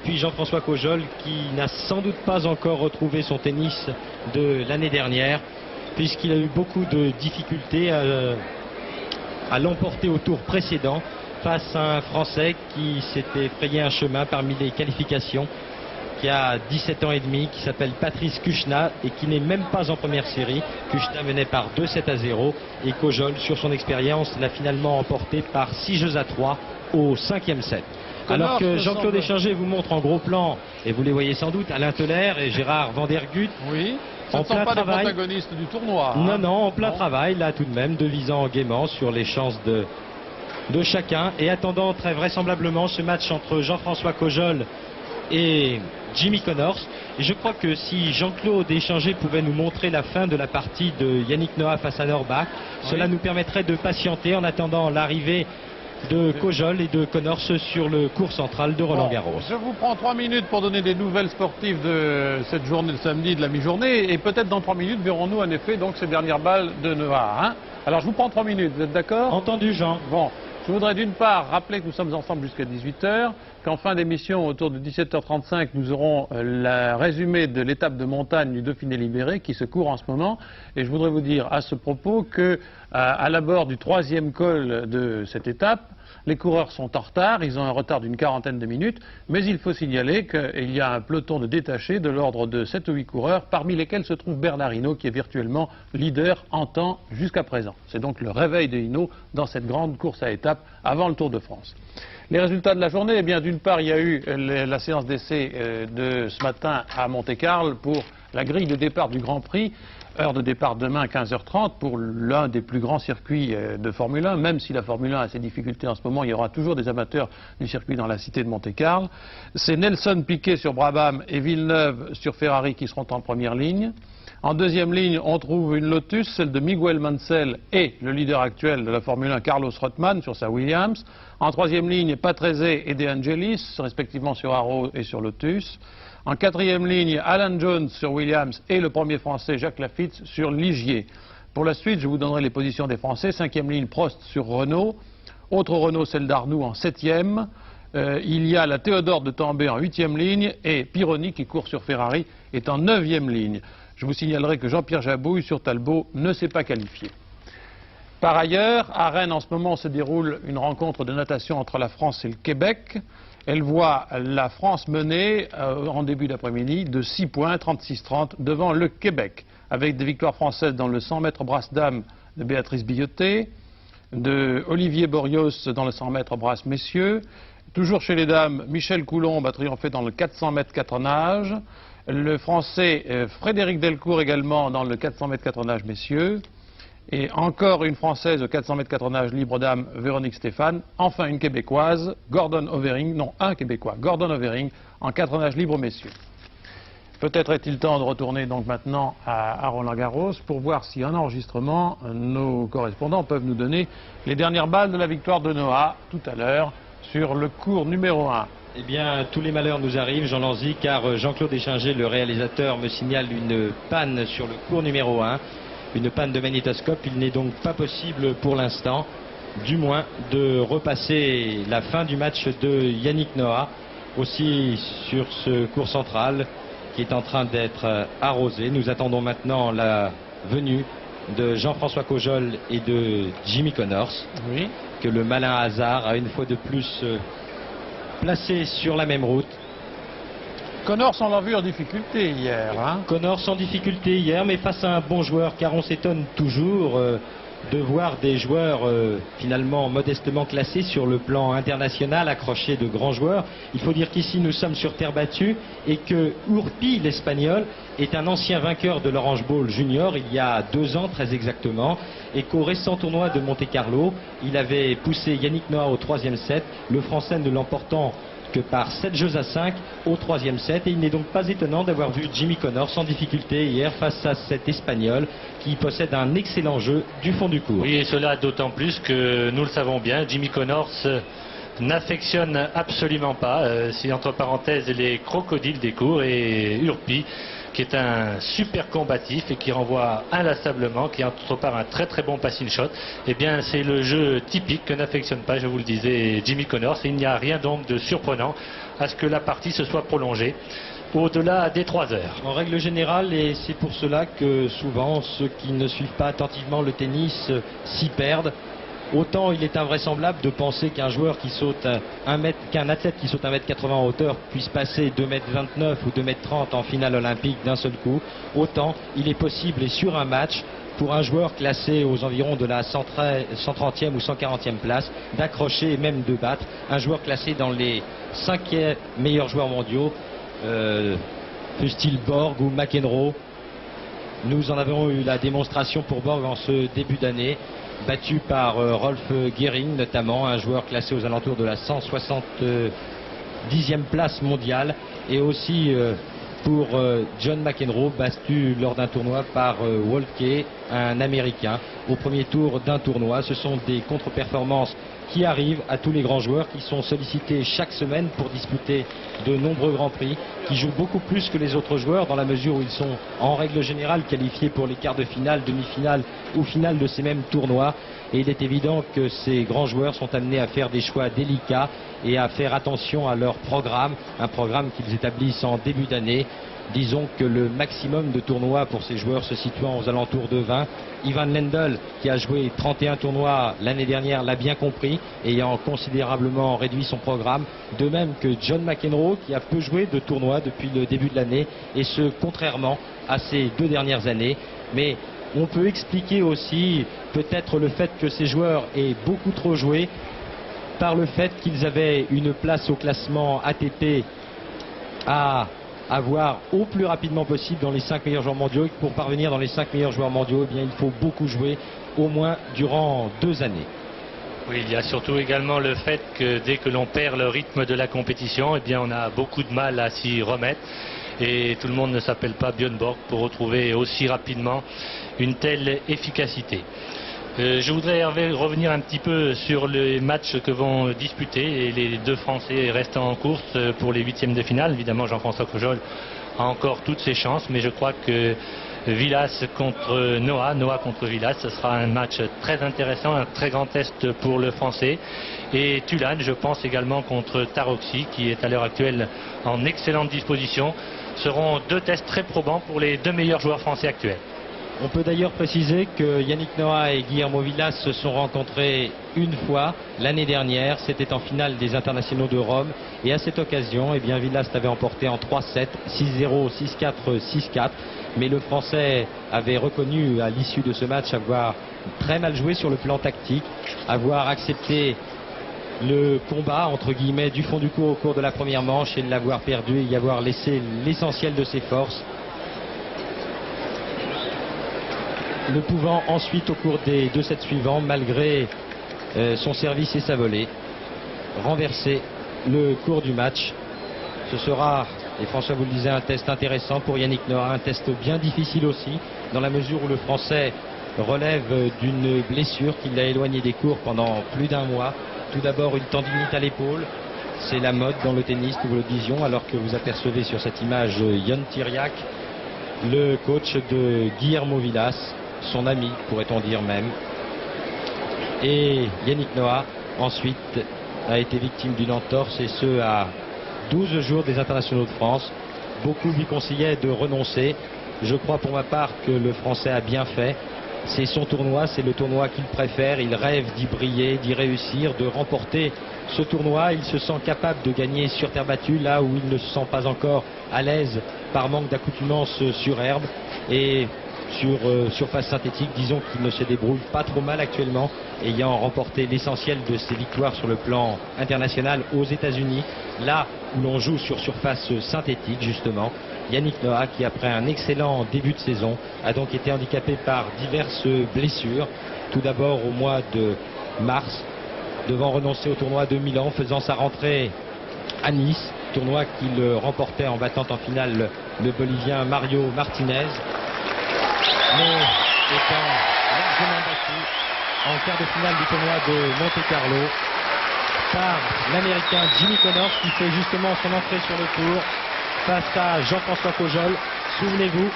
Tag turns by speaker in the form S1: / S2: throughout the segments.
S1: puis Jean-François Cojol qui n'a sans doute pas encore retrouvé son tennis de l'année dernière, puisqu'il a eu beaucoup de difficultés à l'emporter au tour précédent face à un Français qui s'était frayé un chemin parmi les qualifications, qui a 17 ans et demi, qui s'appelle Patrice Kuchna et qui n'est même pas en première série. Kuchna menait par 2-7-0 et Cojol, sur son expérience, l'a finalement emporté par 6 jeux à 3 au 5e set. Alors que Jean-Claude Échinger vous montre en gros plan, et vous les voyez sans doute, Alain Teller et Gérard Vandergut.
S2: Oui, ce
S1: en
S2: ne sont
S1: plein
S2: pas
S1: travail.
S2: les protagonistes du tournoi.
S1: Non, non, en plein travail, là tout de même, devisant gaiement sur les chances de chacun et attendant très vraisemblablement ce match entre Jean-François Cojol et Jimmy Connors. Et je crois que si Jean-Claude Échinger pouvait nous montrer la fin de la partie de Yannick Noah face à Norbach, cela nous permettrait de patienter en attendant l'arrivée de Cojol et de Connors sur le court central de Roland-Garros.
S2: Je vous prends 3 minutes pour donner des nouvelles sportives de cette journée de samedi, de la mi-journée, et peut-être dans 3 minutes verrons-nous en effet donc ces dernières balles de Noah. Hein. Alors je vous prends 3 minutes, vous êtes d'accord?
S1: Entendu, Jean.
S2: Bon, je voudrais d'une part rappeler que nous sommes ensemble jusqu'à 18h, qu'en fin d'émission, autour de 17h35, nous aurons le résumé de l'étape de montagne du Dauphiné libéré qui se court en ce moment. Et je voudrais vous dire à ce propos que à l'abord du 3e col de cette étape, les coureurs sont en retard, ils ont un retard d'une 40aine de minutes, mais il faut signaler qu'il y a un peloton de détachés de l'ordre de 7 ou 8 coureurs, parmi lesquels se trouve Bernard Hinault, qui est virtuellement leader en temps jusqu'à présent. C'est donc le réveil de Hinault dans cette grande course à étapes avant le Tour de France. Les résultats de la journée, eh bien d'une part, il y a eu la séance d'essai de ce matin à Monte-Carlo pour la grille de départ du Grand Prix. Heure de départ demain à 15h30 pour l'un des plus grands circuits de Formule 1. Même si la Formule 1 a ses difficultés en ce moment, il y aura toujours des amateurs du circuit dans la cité de Monte-Carlo. C'est Nelson Piquet sur Brabham et Villeneuve sur Ferrari qui seront en première ligne. En deuxième ligne, on trouve une Lotus, celle de Miguel Mansell et le leader actuel de la Formule 1, Carlos Rothman, sur sa Williams. En troisième ligne, Patrese et De Angelis, respectivement sur Arrow et sur Lotus. En quatrième ligne, Alan Jones sur Williams et le premier Français, Jacques Lafitte, sur Ligier. Pour la suite, je vous donnerai les positions des Français. Cinquième ligne, Prost sur Renault. Autre Renault, celle d'Arnoux en septième. Il y a la Théodore de Tambay en huitième ligne et Pironi, qui court sur Ferrari, est en neuvième ligne. Je vous signalerai que Jean-Pierre Jabouille sur Talbot ne s'est pas qualifié. Par ailleurs, à Rennes, en ce moment, se déroule une rencontre de natation entre la France et le Québec. Elle voit la France mener en début d'après-midi de 6 points, 36-30, devant le Québec, avec des victoires françaises dans le 100 mètres brasse dames de Béatrice Billoté, de Olivier Borios dans le 100 mètres brasse messieurs. Toujours chez les dames, Michel Coulombe a triomphé dans le 400 mètres 4 nages. Le Français Frédéric Delcourt également dans le 400 mètres 4 nages messieurs. Et encore une Française au 400 mètres 4 nages libre dame, Véronique Stéphane. Enfin une Québécoise, Gordon Overing, non un Québécois, Gordon Overing en 4 nages libre messieurs. Peut-être est-il temps de retourner donc maintenant à Roland-Garros pour voir si en enregistrement, nos correspondants peuvent nous donner les dernières balles de la victoire de Noah tout à l'heure sur le cours numéro 1.
S1: Eh bien, tous les malheurs nous arrivent, Jean Lanzy, car Jean-Claude Échinger, le réalisateur, me signale une panne sur le cours numéro 1. Une panne de magnétoscope. Il n'est donc pas possible pour l'instant, du moins, de repasser la fin du match de Yannick Noah, aussi sur ce cours central qui est en train d'être arrosé. Nous attendons maintenant la venue de Jean-François Cojol et de Jimmy Connors,
S2: Oui.
S1: que le malin hasard a une fois de plus placé sur la même route.
S2: Connors, on l'a vu en difficulté hier. Hein.
S1: Connors en difficulté hier, mais face à un bon joueur, car on s'étonne toujours de voir des joueurs finalement modestement classés sur le plan international, accrochés de grands joueurs. Il faut dire qu'ici nous sommes sur terre battue et que Urpi, l'Espagnol, est un ancien vainqueur de l'Orange Bowl Junior il y a 2 ans très exactement, et qu'au récent tournoi de Monte-Carlo, il avait poussé Yannick Noah au 3e set, le Français ne l'emportant que par 7 jeux à 5 au 3e set, et il n'est donc pas étonnant d'avoir vu Jimmy Connors en difficulté hier face à cet Espagnol qui possède un excellent jeu du fond du court.
S3: Oui, et cela d'autant plus que nous le savons bien, Jimmy Connors n'affectionne absolument pas. C'est entre parenthèses les crocodiles des cours, et Urpi, qui est un super combatif et qui renvoie inlassablement, qui a entre part un très très bon passing shot. Eh bien, c'est le jeu typique que n'affectionne pas, je vous le disais, Jimmy Connors. Et il n'y a rien donc de surprenant à ce que la partie se soit prolongée au-delà des 3 heures.
S1: En règle générale, et c'est pour cela que souvent ceux qui ne suivent pas attentivement le tennis s'y perdent. Autant il est invraisemblable de penser qu'un joueur qui saute qu'un athlète qui saute 1m80 en hauteur puisse passer 2m29 ou 2m30 en finale olympique d'un seul coup, autant il est possible, et sur un match, pour un joueur classé aux environs de la 130e ou 140e place, d'accrocher et même de battre un joueur classé dans les 5 meilleurs joueurs mondiaux, fût-il Borg ou McEnroe. Nous en avons eu la démonstration pour Borg en ce début d'année, battu par Rolf Gehring notamment, un joueur classé aux alentours de la 170e place mondiale, et aussi pour John McEnroe, battu lors d'un tournoi par Wolke, un Américain, au premier tour d'un tournoi. Ce sont des contre-performances qui arrivent à tous les grands joueurs qui sont sollicités chaque semaine pour disputer de nombreux grands prix, qui jouent beaucoup plus que les autres joueurs dans la mesure où ils sont en règle générale qualifiés pour les quarts de finale, demi-finale ou finale de ces mêmes tournois. Et il est évident que ces grands joueurs sont amenés à faire des choix délicats et à faire attention à leur programme, un programme qu'ils établissent en début d'année. Disons que le maximum de tournois pour ces joueurs se situant aux alentours de 20. Ivan Lendl, qui a joué 31 tournois l'année dernière, l'a bien compris, ayant considérablement réduit son programme. De même que John McEnroe, qui a peu joué de tournois depuis le début de l'année, et ce, contrairement à ces 2 dernières années. Mais on peut expliquer aussi peut-être le fait que ces joueurs aient beaucoup trop joué par le fait qu'ils avaient une place au classement ATP à avoir au plus rapidement possible dans les 5 meilleurs joueurs mondiaux. Et pour parvenir dans les 5 meilleurs joueurs mondiaux, eh bien, il faut beaucoup jouer, au moins durant 2 années.
S3: Oui, il y a surtout également le fait que dès que l'on perd le rythme de la compétition, eh bien, on a beaucoup de mal à s'y remettre. Et tout le monde ne s'appelle pas Björn Borg pour retrouver aussi rapidement une telle efficacité. Je voudrais revenir un petit peu sur les matchs que vont disputer, et les 2 Français restent en course pour les 8e de finale. Évidemment, Jean-François Cojol a encore toutes ses chances, mais je crois que Vilas contre Noah, Noah contre Vilas, ce sera un match très intéressant, un très grand test pour le Français. Et Thulan, je pense également contre Taroxy, qui est à l'heure actuelle en excellente disposition, seront 2 tests très probants pour les 2 meilleurs joueurs français actuels.
S1: On peut d'ailleurs préciser que Yannick Noah et Guillermo Vilas se sont rencontrés une fois l'année dernière. C'était en finale des internationaux de Rome. Et à cette occasion, eh bien, Vilas l'avait emporté en 3-7, 6-0, 6-4, 6-4. Mais le Français avait reconnu à l'issue de ce match avoir très mal joué sur le plan tactique, avoir accepté le combat entre guillemets du fond du court au cours de la première manche et de l'avoir perdu et y avoir laissé l'essentiel de ses forces. Ne pouvant ensuite, au cours des 2 sets suivants, malgré son service et sa volée, renverser le cours du match. Ce sera, et François vous le disait, un test intéressant pour Yannick Noah, un test bien difficile aussi, dans la mesure où le Français relève d'une blessure qui l'a éloigné des cours pendant plus d'1 mois. Tout d'abord une tendinite à l'épaule, c'est la mode dans le tennis, nous vous le disions, alors que vous apercevez sur cette image Jon Tiriac, le coach de Guillermo Vilas, son ami, pourrait-on dire même. Et Yannick Noah, ensuite, a été victime d'une entorse, et ce à 12 jours des internationaux de France. Beaucoup lui conseillaient de renoncer. Je crois pour ma part que le Français a bien fait. C'est son tournoi, c'est le tournoi qu'il préfère. Il rêve d'y briller, d'y réussir, de remporter ce tournoi. Il se sent capable de gagner sur terre battue, là où il ne se sent pas encore à l'aise par manque d'accoutumance sur herbe. Et sur surface synthétique, disons qu'il ne se débrouille pas trop mal actuellement, ayant remporté l'essentiel de ses victoires sur le plan international aux États-Unis, là où l'on joue sur surface synthétique justement. Yannick Noah, qui après un excellent début de saison, a donc été handicapé par diverses blessures. Tout d'abord au mois de mars, devant renoncer au tournoi de Milan, faisant sa rentrée à Nice, tournoi qu'il remportait en battant en finale le Bolivien Mario Martinez, mais étant largement battu en quart de finale du tournoi de Monte-Carlo par l'Américain Jimmy Connors qui fait justement son entrée sur le tour face à Jean-François Cojol. Souvenez-vous,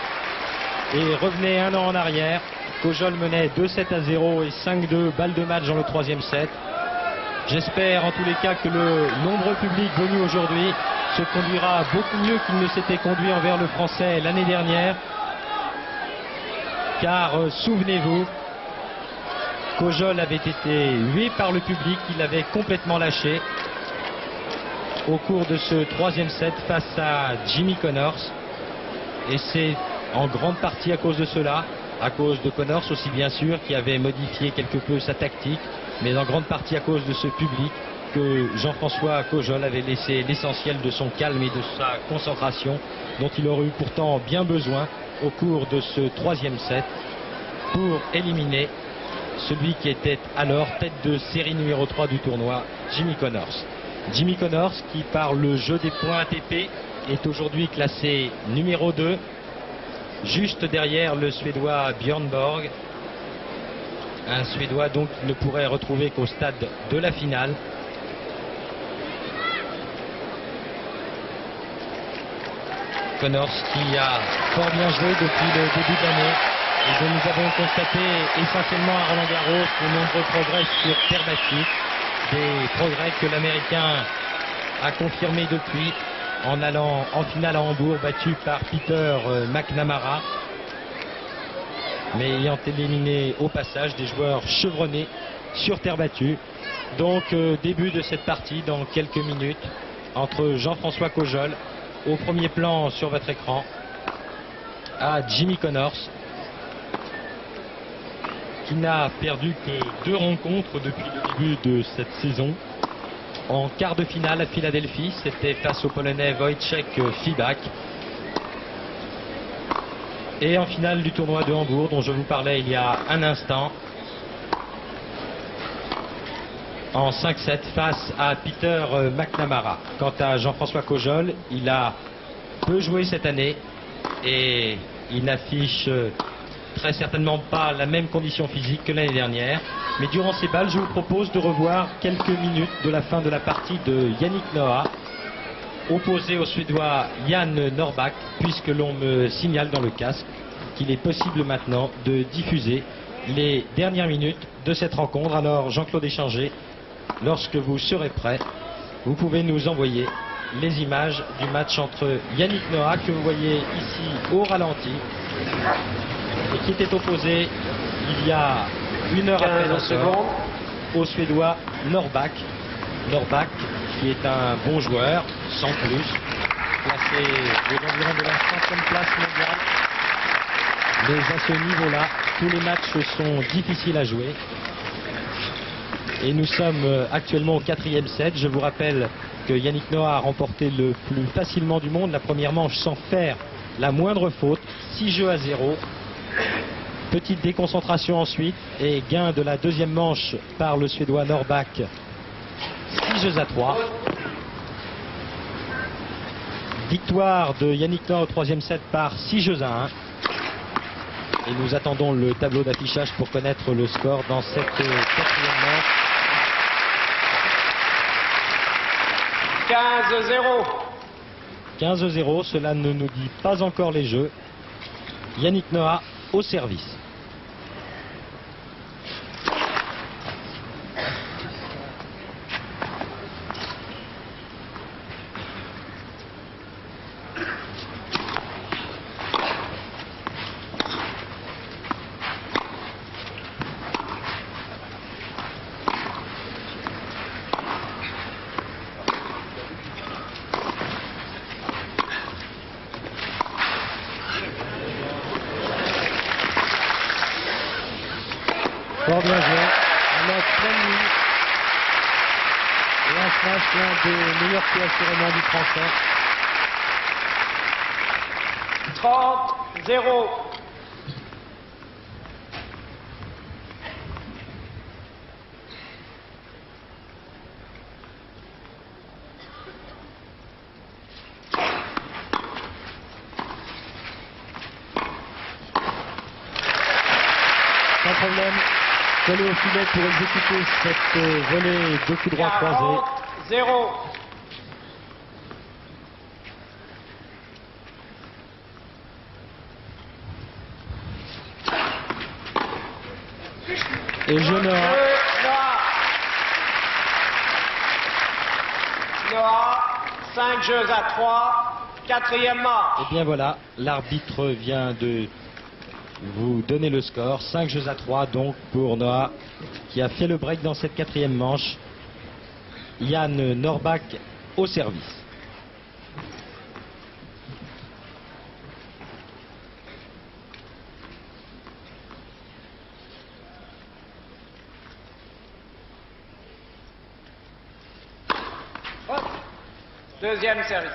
S1: et revenez un an en arrière, Cojol menait 2-7-0 et 5-2 balles de match dans le troisième set. J'espère en tous les cas que le nombreux public venu aujourd'hui se conduira beaucoup mieux qu'il ne s'était conduit envers le Français l'année dernière. Car souvenez-vous, Cojol avait été hué par le public, il avait complètement lâché au cours de ce troisième set face à Jimmy Connors. Et c'est en grande partie à cause de cela, à cause de Connors aussi bien sûr, qui avait modifié quelque peu sa tactique, mais en grande partie à cause de ce public que Jean-François Cojol avait laissé l'essentiel de son calme et de sa concentration, dont il aurait eu pourtant bien besoin au cours de ce troisième set pour éliminer celui qui était alors tête de série numéro 3 du tournoi, Jimmy Connors. Jimmy Connors qui par le jeu des points ATP est aujourd'hui classé numéro 2, juste derrière le Suédois Björn Borg. Un Suédois donc qui ne pourrait retrouver qu'au stade de la finale. Connors qui a fort bien joué depuis le début de l'année et dont nous avons constaté essentiellement à Roland-Garros de nombreux progrès sur terre battue. Des progrès que l'Américain a confirmés depuis en allant en finale à Hambourg, battu par Peter McNamara, mais ayant éliminé au passage des joueurs chevronnés sur terre battue. Donc début de cette partie dans quelques minutes entre Jean-François Cojol au premier plan sur votre écran à Jimmy Connors, qui n'a perdu que 2 rencontres depuis le début de cette saison. En quart de finale à Philadelphie, c'était face au Polonais Wojciech Fibak. Et en finale du tournoi de Hambourg, dont je vous parlais il y a un instant, en 5-7 face à Peter McNamara. Quant à Jean-François Cojol, il a peu joué cette année et il n'affiche très certainement pas la même condition physique que l'année dernière. Mais durant ces balles, je vous propose de revoir quelques minutes de la fin de la partie de Yannick Noah, opposé au Suédois Jan Norrbach, puisque l'on me signale dans le casque qu'il est possible maintenant de diffuser les dernières minutes de cette rencontre. Alors Jean-Claude Échanger, lorsque vous serez prêt, vous pouvez nous envoyer les images du match entre Yannick Noah, que vous voyez ici au ralenti, et qui était opposé il y a 1 heure après au Suédois Norrbach. Norrbach qui est un bon joueur, sans plus, placé aux environs de la 5e place mondiale. Mais à ce niveau-là, tous les matchs sont difficiles à jouer. Et nous sommes actuellement au 4e set. Je vous rappelle que Yannick Noah a remporté le plus facilement du monde la première manche sans faire la moindre faute, 6-0. Petite déconcentration ensuite et gain de la deuxième manche par le Suédois Norrbach, 6-3. Victoire de Yannick Noah au 3e set par 6-1. Et nous attendons le tableau d'affichage pour connaître le score dans cette 4e manche. 15-0, cela ne nous dit pas encore les jeux. Yannick Noah au service. Fort bien joué, on a pleine ligne. Et un smash, l'un des meilleurs coups assurément du Français.
S4: 30-0.
S1: Sans problème. collé au filet pour exécuter cette volée de coups droits croisés.
S4: 0.
S1: Et Noah.
S4: Noah, 5 jeux à 3, quatrième manche.
S1: Et bien voilà, l'arbitre vient de vous donner le score. 5 jeux à 3 donc pour Noah qui a fait le break dans cette quatrième manche. Yann Norbach au service.
S4: Deuxième service.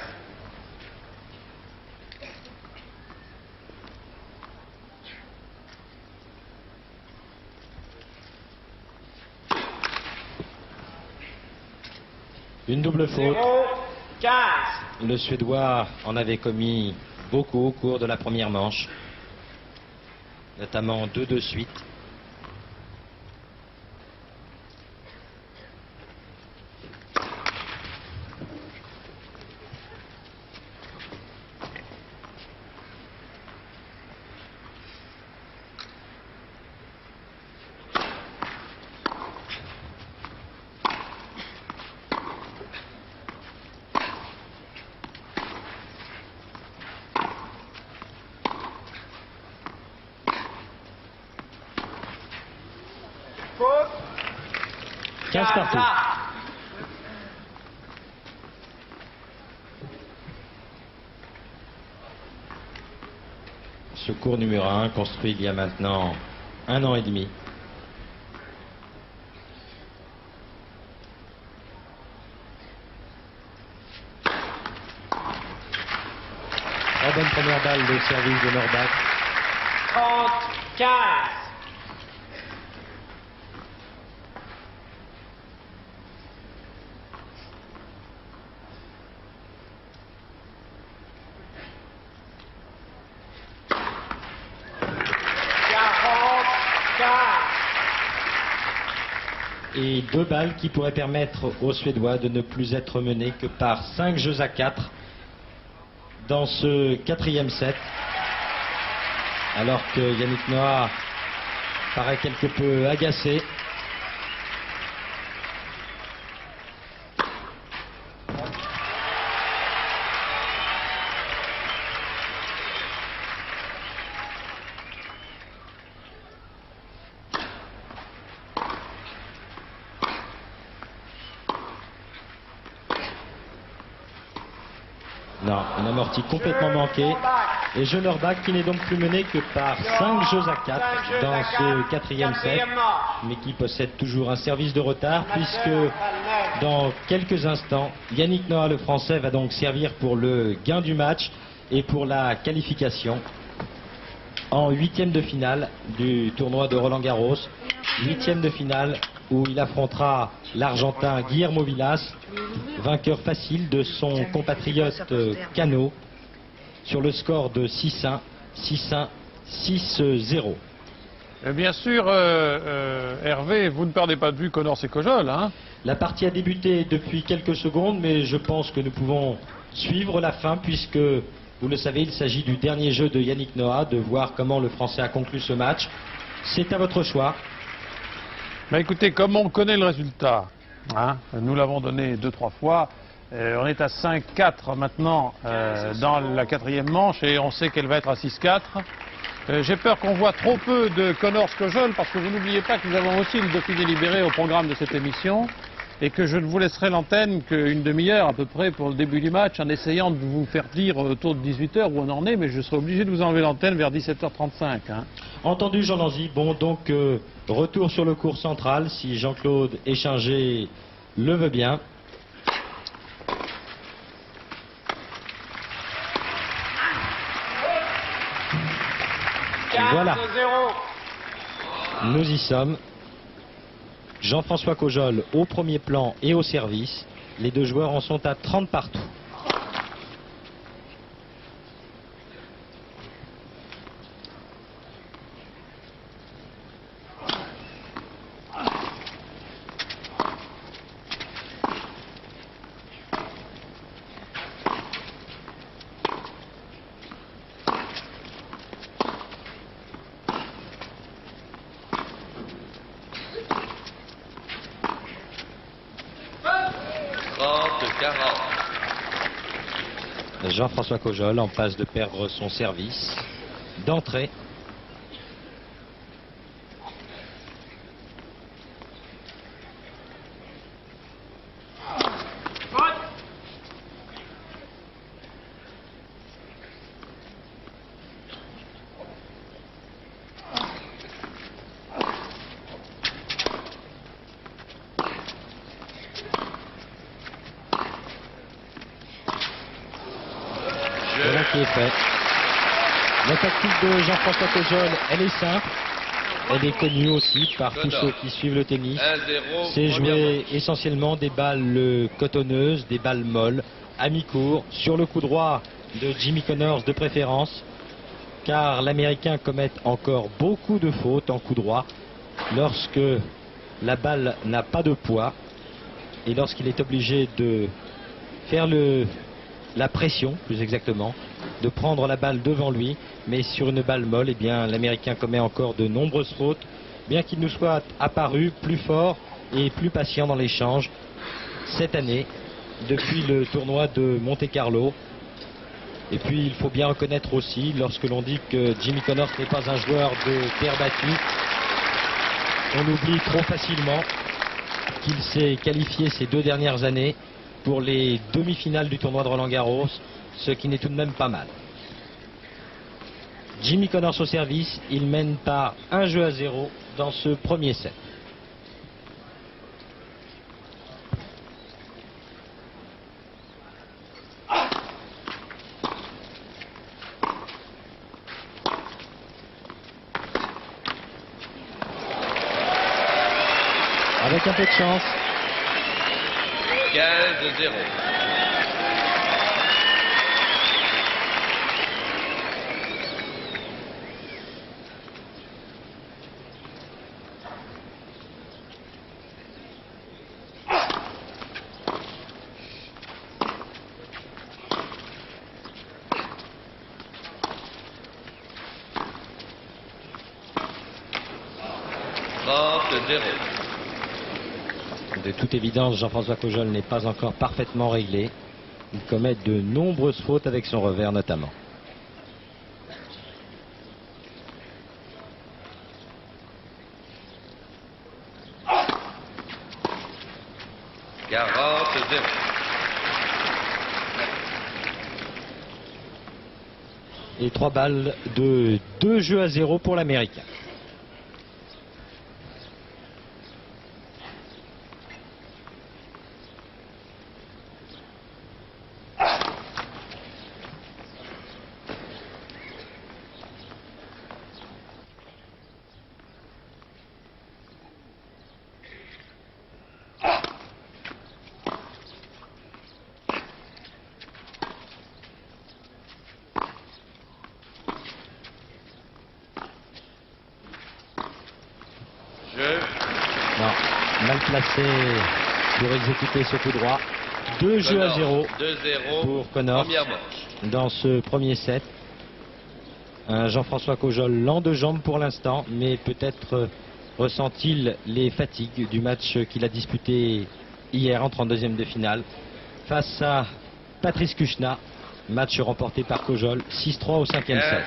S1: Une double faute.
S4: 0, 15.
S1: Le Suédois en avait commis beaucoup au cours de la première manche, notamment 2 de suite.
S4: Faute.
S1: 15 partout. Ce cours numéro 1 construit il y a maintenant 1 an et demi. Très bonne première balle de service de Norbach.
S4: 30, 15.
S1: Et 2 balles qui pourraient permettre aux Suédois de ne plus être menés que par 5 jeux à 4 dans ce quatrième set. Alors que Yannick Noah paraît quelque peu agacé. Non, une amortie complètement manquée. Et jeu Norbach qui n'est donc plus mené que par 5 jeux à 4 dans ce quatrième set, mais qui possède toujours un service de retard puisque dans quelques instants, Yannick Noah, le Français, va donc servir pour le gain du match et pour la qualification en 8e de finale du tournoi de Roland-Garros. 8e de finale où il affrontera l'Argentin Guillermo Vilas, vainqueur facile de son compatriote Cano, sur le score de 6-1, 6-1, 6-0.
S2: Bien sûr, Hervé, vous ne perdez pas de vue Connors et Kojol, hein?
S1: La partie a débuté depuis quelques secondes, mais je pense que nous pouvons suivre la fin, puisque, vous le savez, il s'agit du dernier jeu de Yannick Noah, de voir comment le Français a conclu ce match. C'est à votre choix.
S2: Mais écoutez, comme on connaît le résultat, hein, nous l'avons donné 2-3 fois, on est à 5-4 maintenant dans la quatrième manche et on sait qu'elle va être à 6-4. J'ai peur qu'on voit trop peu de Connors Kojol parce que vous n'oubliez pas que nous avons aussi le Dauphiné libéré au programme de cette émission et que je ne vous laisserai l'antenne qu'une demi-heure à peu près pour le début du match en essayant de vous faire dire autour de 18h où on en est, mais je serai obligé de vous enlever l'antenne vers 17h35. Hein.
S1: Entendu, Jean Lanzy. Bon, donc retour sur le court central si Jean-Claude Échinger le veut bien. Voilà, nous y sommes. Jean-François Kojol au premier plan et au service. Les deux joueurs en sont à 30 partout. Jean-François Cojol en passe de perdre son service d'entrée. Voilà qui est fait. La tactique de Jean-François Cojol, elle est simple. Elle est connue aussi par tous ceux qui suivent le tennis. C'est jouer essentiellement des balles cotonneuses, des balles molles, à mi-court, sur le coup droit de Jimmy Connors de préférence, car l'Américain commet encore beaucoup de fautes en coup droit lorsque la balle n'a pas de poids et lorsqu'il est obligé de faire la pression, plus exactement, de prendre la balle devant lui, mais sur une balle molle, eh bien, l'Américain commet encore de nombreuses fautes, bien qu'il nous soit apparu plus fort et plus patient dans l'échange cette année, depuis le tournoi de Monte-Carlo. Et puis, il faut bien reconnaître aussi, lorsque l'on dit que Jimmy Connors n'est pas un joueur de terre battue, on oublie trop facilement qu'il s'est qualifié ces 2 dernières années pour les demi-finales du tournoi de Roland-Garros, ce qui n'est tout de même pas mal. Jimmy Connors au service, il mène par 1-0 dans ce premier set. Avec un peu de chance.
S5: 15-0.
S1: De toute évidence, Jean-François Cojol n'est pas encore parfaitement réglé. Il commet de nombreuses fautes avec son revers notamment. Et 3 balles de 2-0 pour l'Américain. Non, mal placé pour exécuter ce coup droit. 2-0 pour Connors dans ce premier set. Un Jean-François Cojol lent de jambes pour l'instant, mais peut-être ressent-il les fatigues du match qu'il a disputé hier en 32e de finale face à Patrice Kuchna. Match remporté par Cojol 6-3 au 5e set.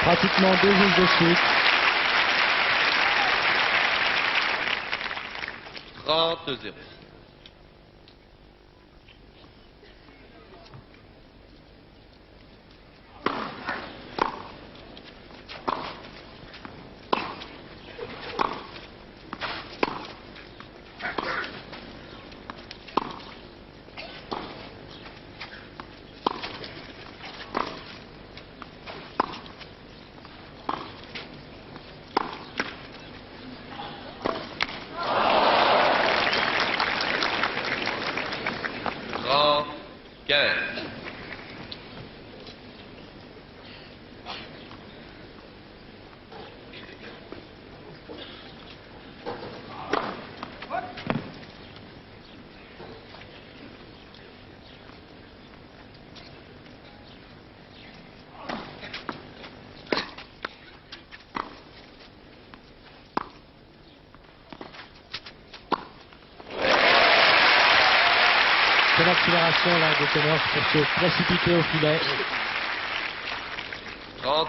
S1: Pratiquement 2 juges de suite.
S5: 30-0.
S1: préparation là de Connors pour se précipiter au filet.
S5: 30.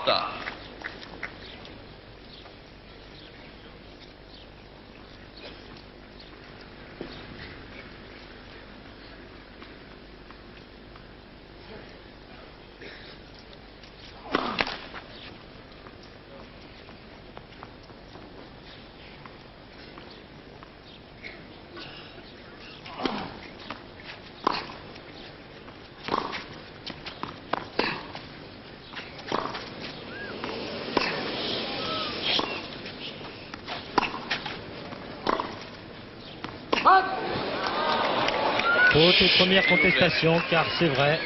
S1: Faute aux premières contestations, car c'est vrai,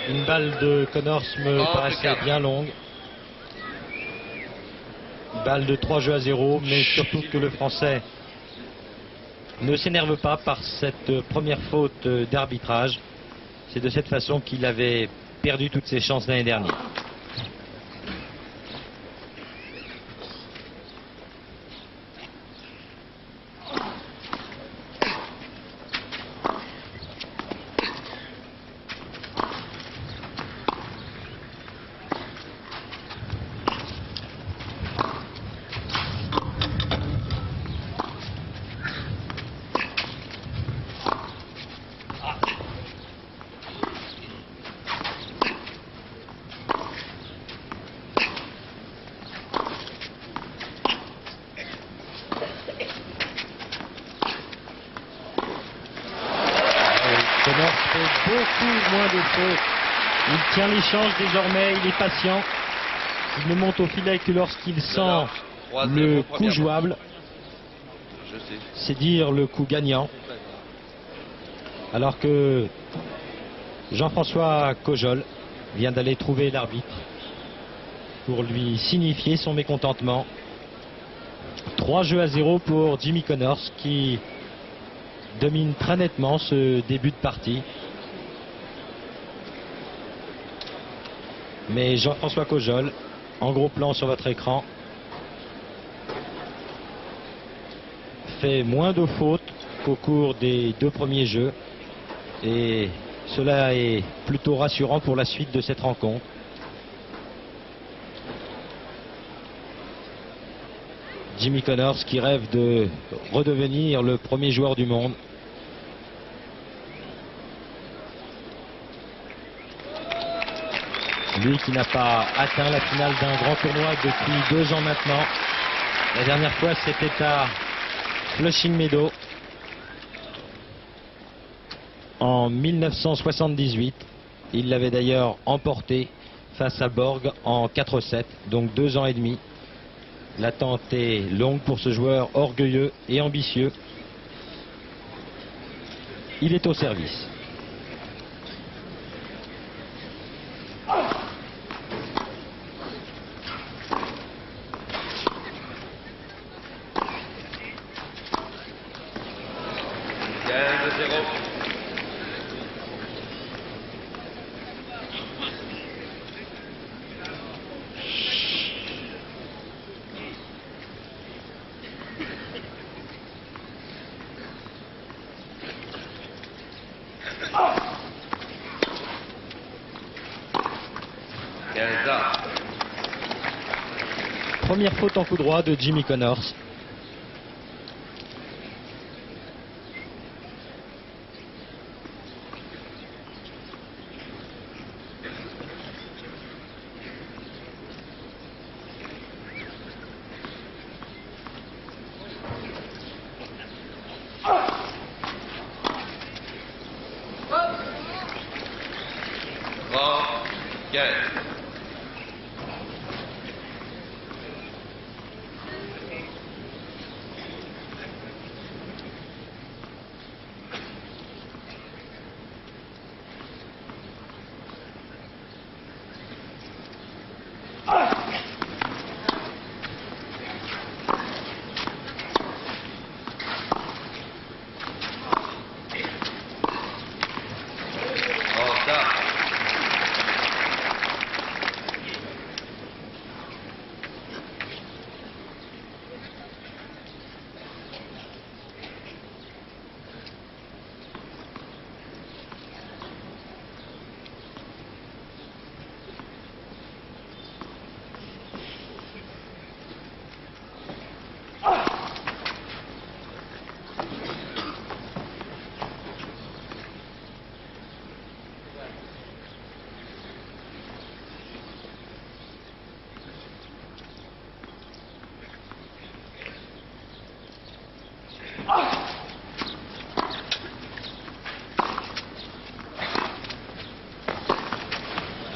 S1: une balle de Connors me paraissait bien longue. Une balle de 3-0, mais surtout que le Français ne s'énerve pas par cette première faute d'arbitrage. C'est de cette façon qu'il avait perdu toutes ses chances l'année dernière. Connors fait beaucoup moins de fautes. Il tient l'échange désormais, il est patient. Il ne monte au filet que lorsqu'il sent le coup jouable. C'est dire le coup gagnant. Alors que Jean-François Cojol vient d'aller trouver l'arbitre pour lui signifier son mécontentement. 3-0 pour Jimmy Connors qui domine très nettement ce début de partie. Mais Jean-François Cojol, en gros plan sur votre écran, fait moins de fautes qu'au cours des deux premiers jeux. Et cela est plutôt rassurant pour la suite de cette rencontre. Jimmy Connors qui rêve de redevenir le premier joueur du monde. Lui qui n'a pas atteint la finale d'un grand tournoi depuis 2 ans maintenant. La dernière fois c'était à Flushing Meadows en 1978. Il l'avait d'ailleurs emporté face à Borg en 4-7, donc 2 ans et demi. L'attente est longue pour ce joueur orgueilleux et ambitieux. Il est au service. Première faute en coup droit de Jimmy Connors.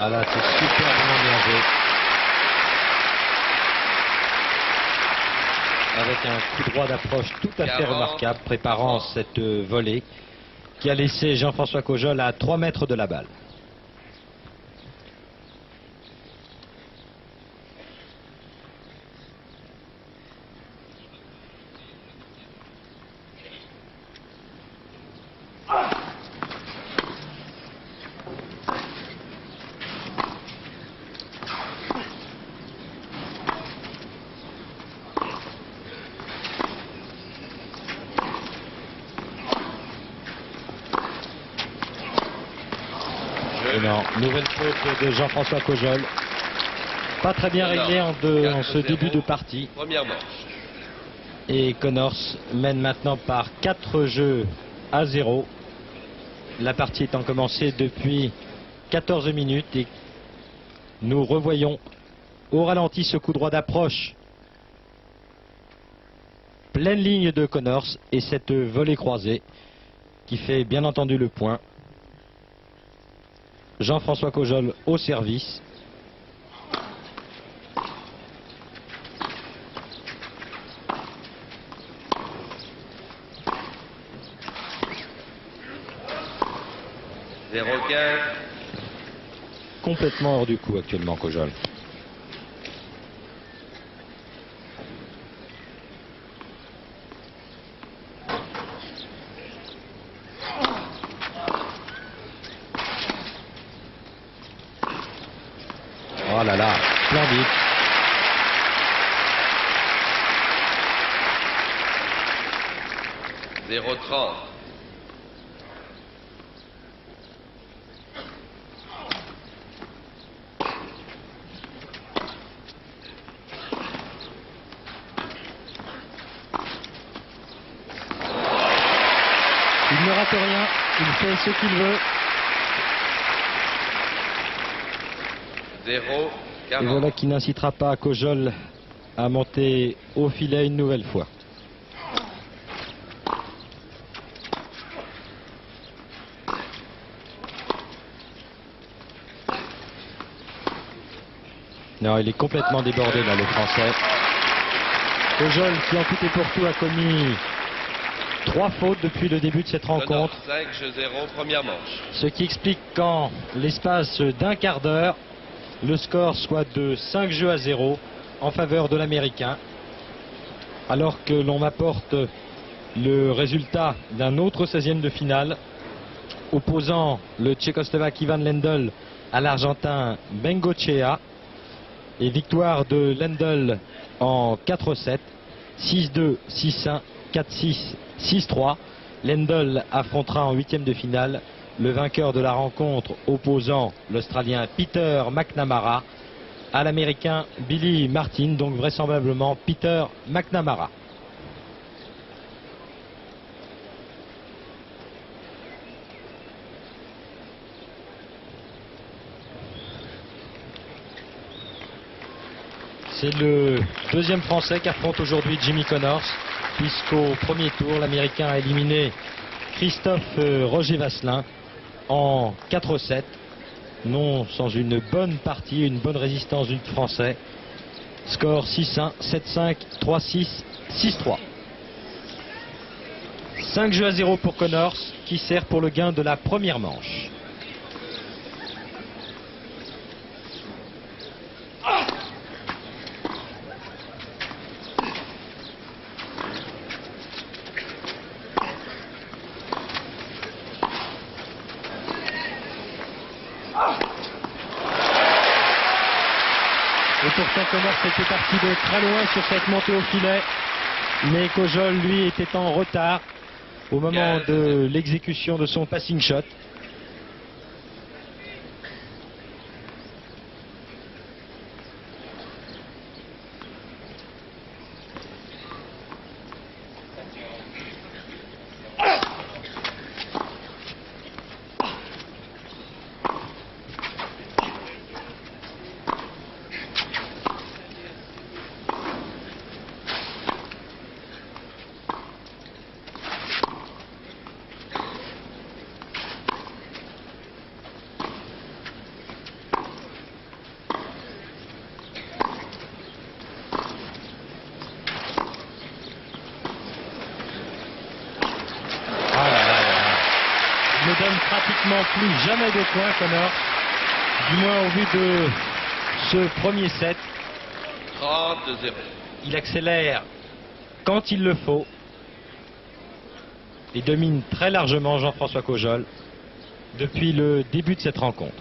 S1: Ah là, c'est superbement bien joué. Avec un coup droit d'approche tout à fait remarquable, préparant cette volée qui a laissé Jean-François Cojol à 3 mètres de la balle. Non, nouvelle faute de Jean-François Cojol. Pas très bien réglé en ce début de partie.
S5: Première manche.
S1: Et Connors mène maintenant par 4 jeux à 0. La partie étant commencée depuis 14 minutes et nous revoyons au ralenti ce coup droit d'approche. Pleine ligne de Connors et cette volée croisée qui fait bien entendu le point. Jean-François Cojol au service. Complètement hors du coup actuellement Cojol. Oh là là, splendide.
S5: Zéro 30.
S1: Il ne rate rien, il fait ce qu'il veut.
S5: 0
S1: Et voilà qui n'incitera pas Cojol à monter au filet une nouvelle fois. Non, il est complètement débordé là, le Français. Cojol qui en tout et pour tout a commis 3 fautes depuis le début de cette rencontre.
S5: 5 jeux 0, première manche.
S1: Ce qui explique qu'en l'espace d'un quart d'heure, le score soit de 5 jeux à 0 en faveur de l'Américain. Alors que l'on m'apporte le résultat d'un autre 16e de finale opposant le Tchécoslovaque Ivan Lendl à l'Argentin Bengochea. Et victoire de Lendl en 4-7, 6-2, 6-1, 4-6, 6-3. Lendl affrontera en 8e de finale le vainqueur de la rencontre opposant l'Australien Peter McNamara à l'Américain Billy Martin, donc vraisemblablement Peter McNamara. C'est le deuxième Français qu'affronte aujourd'hui Jimmy Connors, puisqu'au premier tour, l'Américain a éliminé Christophe Roger Vasselin en 4-7, non sans une bonne partie, une bonne résistance du Français. Score 6-1, 7-5, 3-6, 6-3. 5 jeux à 0 pour Connors, qui sert pour le gain de la première manche. Et pourtant Connors était parti de très loin sur cette montée au filet, mais Cojol lui était en retard au moment de l'exécution de son passing shot. pratiquement plus jamais de points, Connors, du moins au vu de ce premier set.
S5: 30-0.
S1: Il accélère quand il le faut et domine très largement Jean-François Cojol depuis le début de cette rencontre.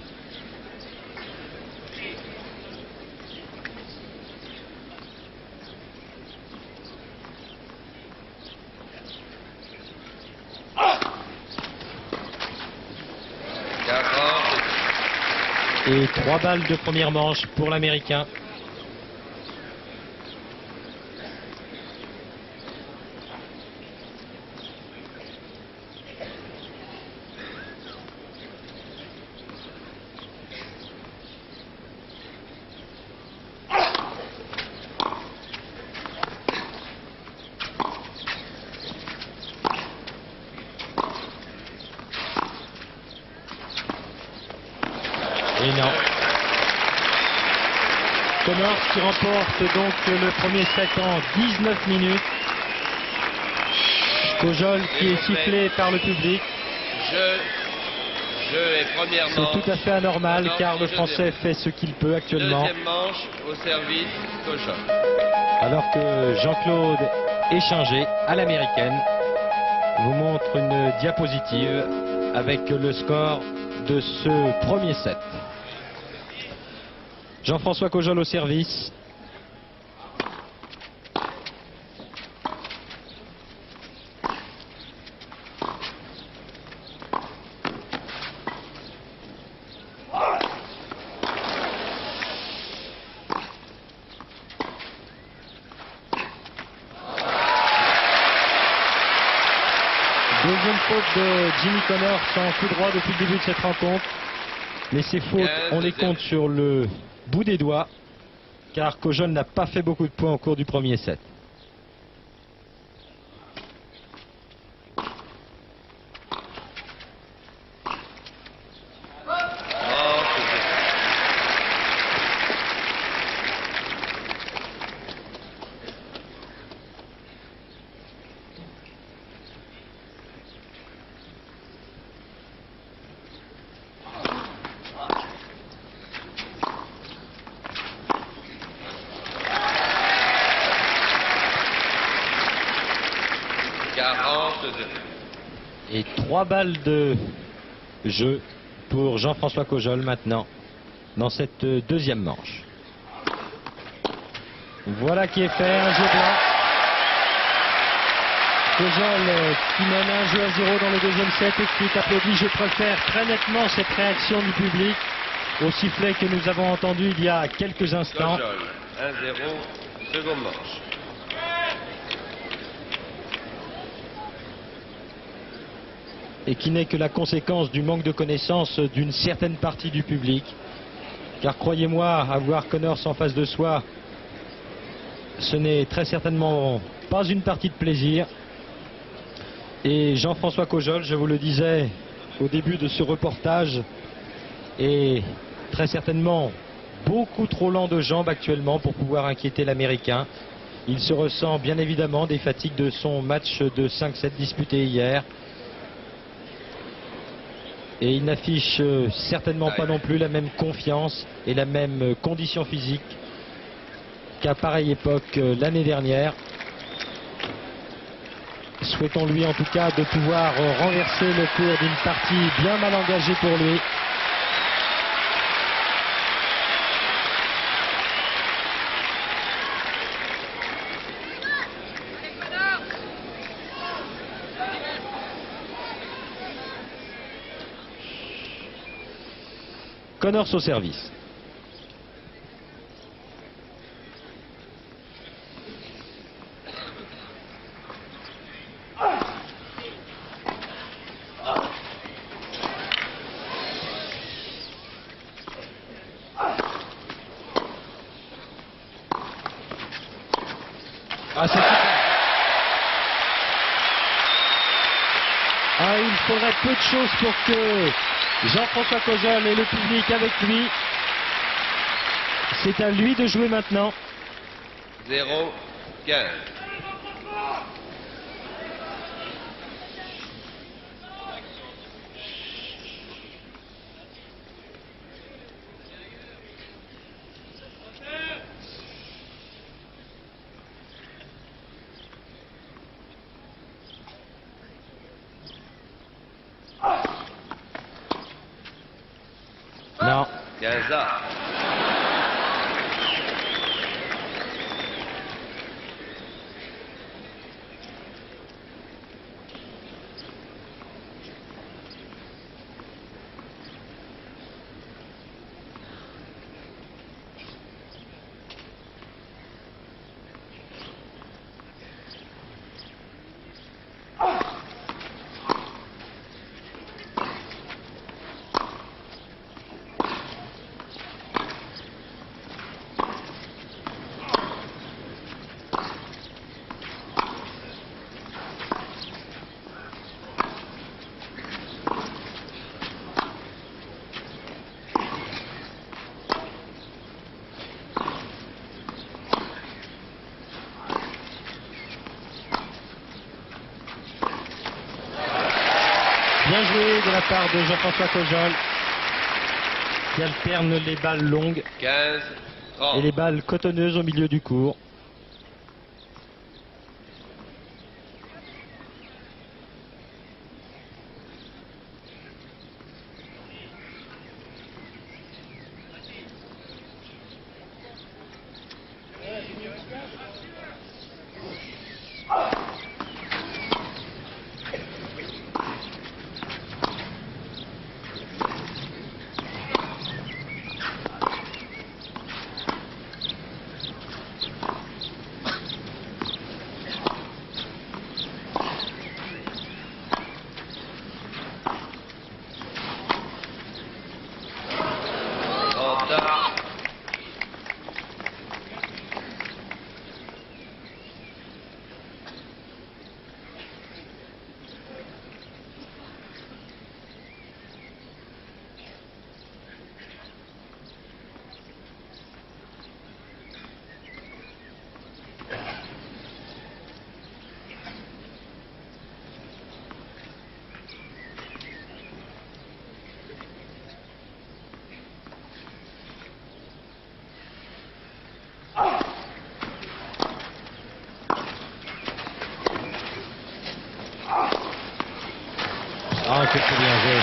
S1: Et 3 balles de première manche pour l'Américain. Et non. Connors qui remporte donc le premier set en 19 minutes. Cojol qui est sifflé par le public.
S5: Jeu et première manche.
S1: C'est tout à fait anormal car le Français fait ce qu'il peut actuellement.
S5: Deuxième manche au service Cojol.
S1: Alors que Jean-Claude Échinger à l'américaine vous montre une diapositive avec le score de ce premier set. Jean-François Cojol au service. Deuxième faute de Jimmy Connors en coup droit depuis le début de cette rencontre. Mais ces fautes, on les compte sur le bout des doigts, car Cojol n'a pas fait beaucoup de points au cours du premier set. Et 3 balles de jeu pour Jean-François Cojol maintenant dans cette deuxième manche. Voilà qui est fait, un jeu blanc. Cojol qui mène un jeu à 0 dans le deuxième set et qui est applaudi. Je préfère très nettement cette réaction du public au sifflet que nous avons entendu il y a quelques instants.
S5: Cojol, 1-0, seconde manche.
S1: Et qui n'est que la conséquence du manque de connaissance d'une certaine partie du public. Car croyez-moi, avoir Connors en face de soi, ce n'est très certainement pas une partie de plaisir. Et Jean-François Cojol, je vous le disais au début de ce reportage, est très certainement beaucoup trop lent de jambes actuellement pour pouvoir inquiéter l'Américain. Il se ressent bien évidemment des fatigues de son match de 5-7 disputé hier. Et il n'affiche certainement pas non plus la même confiance et la même condition physique qu'à pareille époque l'année dernière. Souhaitons-lui en tout cas de pouvoir renverser le cours d'une partie bien mal engagée pour lui. Connors au service. Ah, c'est super. Ah, il faudrait peu de choses pour que Jean-François Cojol et le public avec lui. C'est à lui de jouer maintenant.
S5: 0-15. 15 as.
S1: Bien joué de la part de Jean-François Cojol, qui alterne les balles longues
S5: 15, 30.
S1: et les balles cotonneuses au milieu du court. Ah, que c'est bien joué.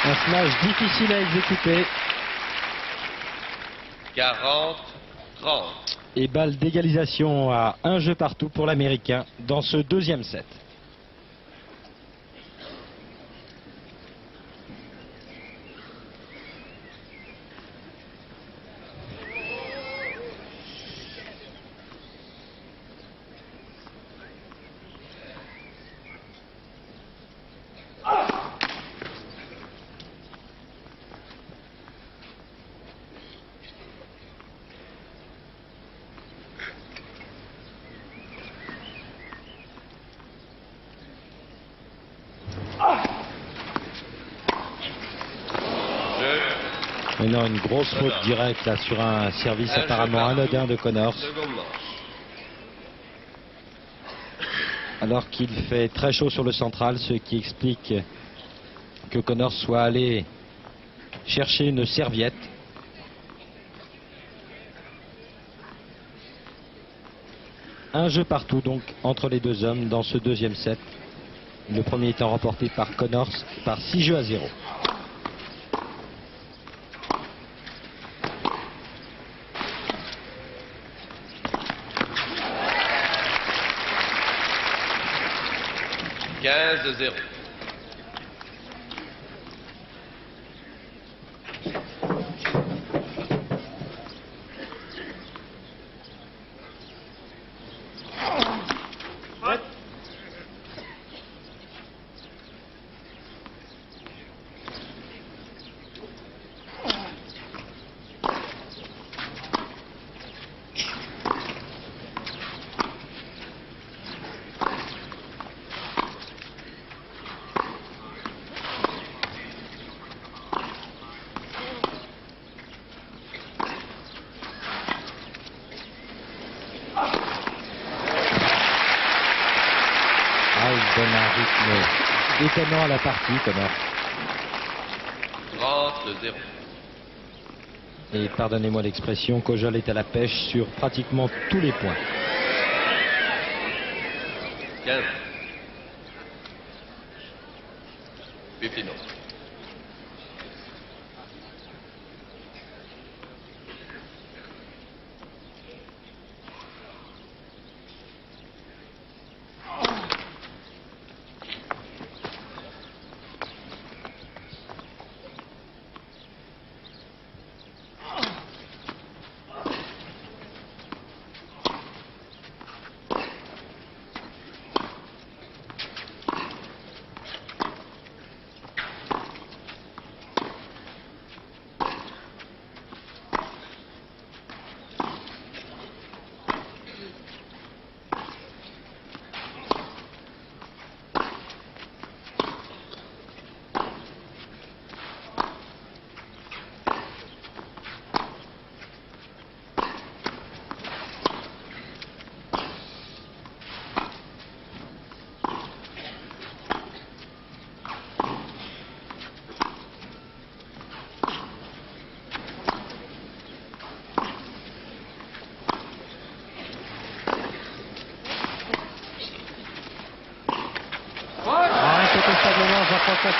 S1: Un smash difficile à exécuter.
S5: 40, 30.
S1: Et balle d'égalisation à un jeu partout pour l'Américain dans ce deuxième set. Mais non, une grosse faute directe là sur un service apparemment anodin de Connors.
S5: Seconde manche.
S1: Alors qu'il fait très chaud sur le central, ce qui explique que Connors soit allé chercher une serviette. Un jeu partout donc entre les deux hommes dans ce deuxième set. Le premier étant remporté par Connors par 6 jeux à 0.
S5: de 0.
S1: Il donne un rythme étonnant à la partie, Connors.
S5: 30-0.
S1: Et pardonnez-moi l'expression, Cojol est à la pêche sur pratiquement tous les points.
S5: 15. Pépino.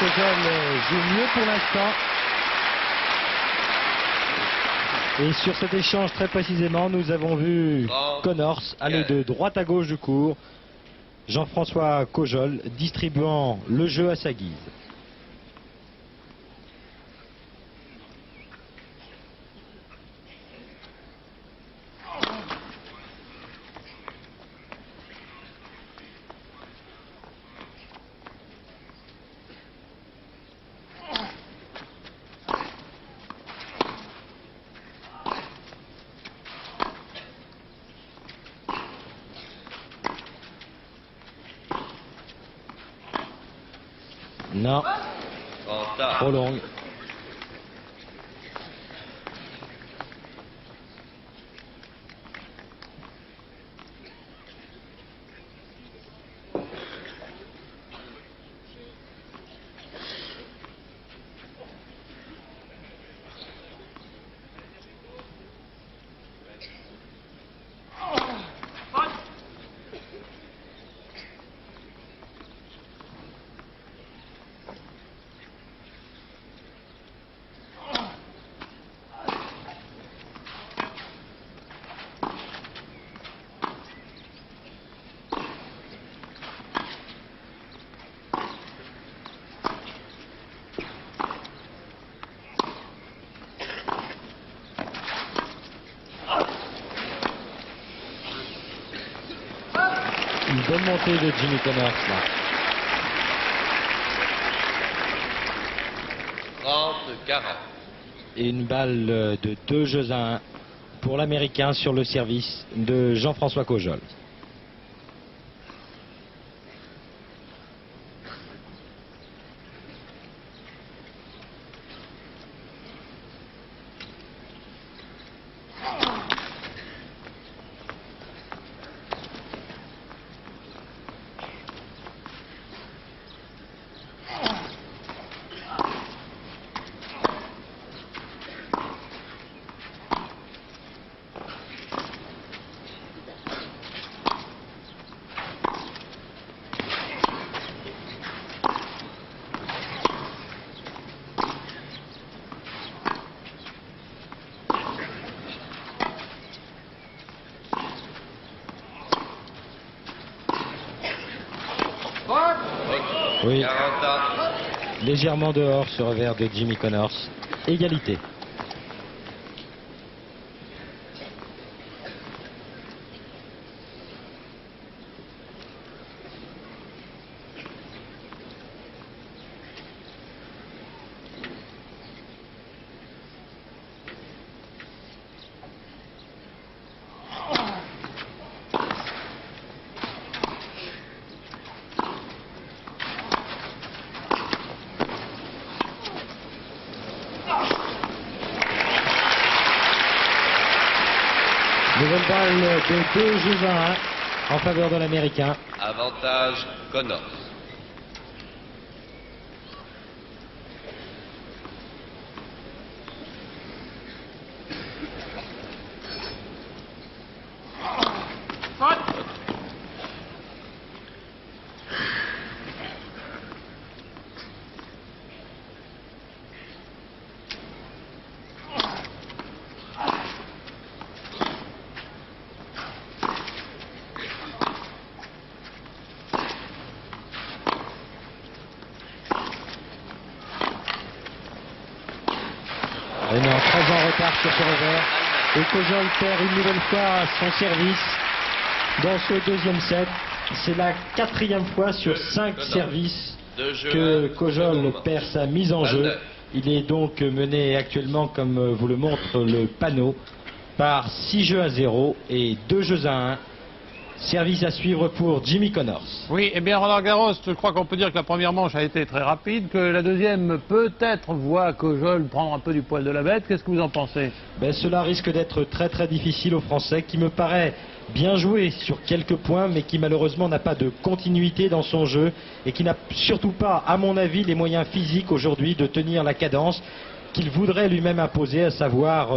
S1: Cojol joue mieux pour l'instant. Et sur cet échange très précisément, nous avons vu Connors aller de droite à gauche du court. Jean-François Cojol distribuant le jeu à sa guise. Non, trop longue. Une bonne montée de Jimmy Connors là.
S5: 30-40.
S1: Et une balle de 2 jeux à 1 pour l'Américain sur le service de Jean-François Cojol. Oui,
S5: 40 ans.
S1: légèrement dehors sur revers de Jimmy Connors. Égalité. Nouvelle balle de 2 jeux à 1 en faveur de l'Américain.
S5: Avantage Connors.
S1: Et non, très en retard sur ce revers. Et Cojol perd une nouvelle fois son service dans ce deuxième set. C'est la 4e fois sur 5 services que Cojol perd sa mise en jeu. Il est donc mené actuellement, comme vous le montre le panneau, par 6 jeux à 0 et 2 jeux à 1. Service à suivre pour Jimmy Connors.
S2: Oui, eh bien Roland Garros, je crois qu'on peut dire que la première manche a été très rapide, que la deuxième peut-être voit Cojol prendre un peu du poil de la bête. Qu'est-ce que vous en pensez?
S1: Cela risque d'être très très difficile aux Français, qui me paraît bien joué sur quelques points, mais qui malheureusement n'a pas de continuité dans son jeu et qui n'a surtout pas, à mon avis, les moyens physiques aujourd'hui de tenir la cadence qu'il voudrait lui-même imposer, à savoir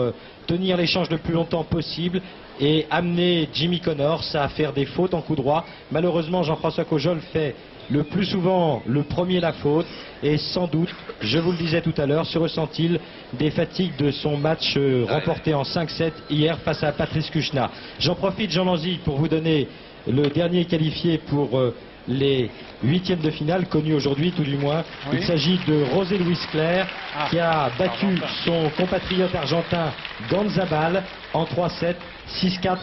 S1: tenir l'échange le plus longtemps possible et amener Jimmy Connors à faire des fautes en coup droit. Malheureusement, Jean-François Cojol fait le plus souvent le premier la faute et sans doute, je vous le disais tout à l'heure, se ressent-il des fatigues de son match remporté en 5-7 hier face à Patrice Kuchna. J'en profite, Jean Lanzy, pour vous donner le dernier qualifié pour les huitièmes de finale, connus aujourd'hui tout du moins.
S2: Oui.
S1: Il s'agit de José Luis Clerc qui a battu son compatriote argentin Gonzabal en 3-7, 6-4,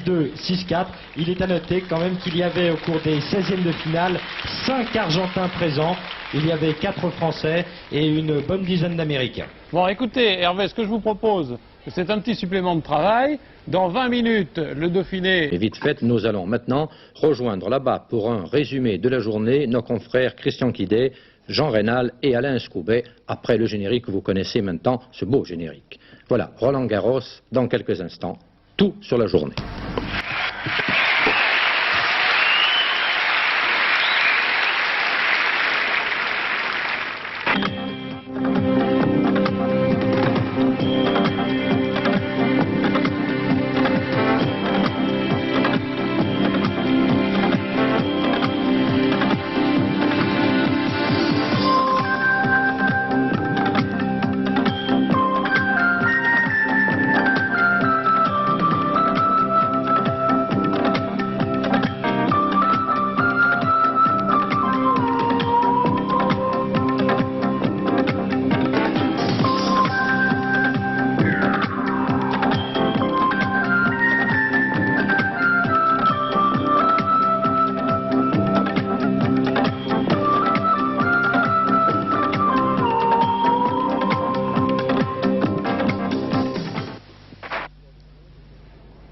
S1: 6-2, 6-4. Il est à noter quand même qu'il y avait au cours des 16e de finale 5 Argentins présents. Il y avait 4 Français et une bonne dizaine d'Américains.
S2: Bon, écoutez, Hervé, ce que je vous propose, c'est un petit supplément de travail. Dans 20 minutes, le Dauphiné...
S6: Et vite fait, nous allons maintenant rejoindre là-bas pour un résumé de la journée nos confrères Christian Quidet, Jean Rénal et Alain Scoubet, après le générique que vous connaissez maintenant, ce beau générique. Voilà, Roland Garros, dans quelques instants, tout sur la journée.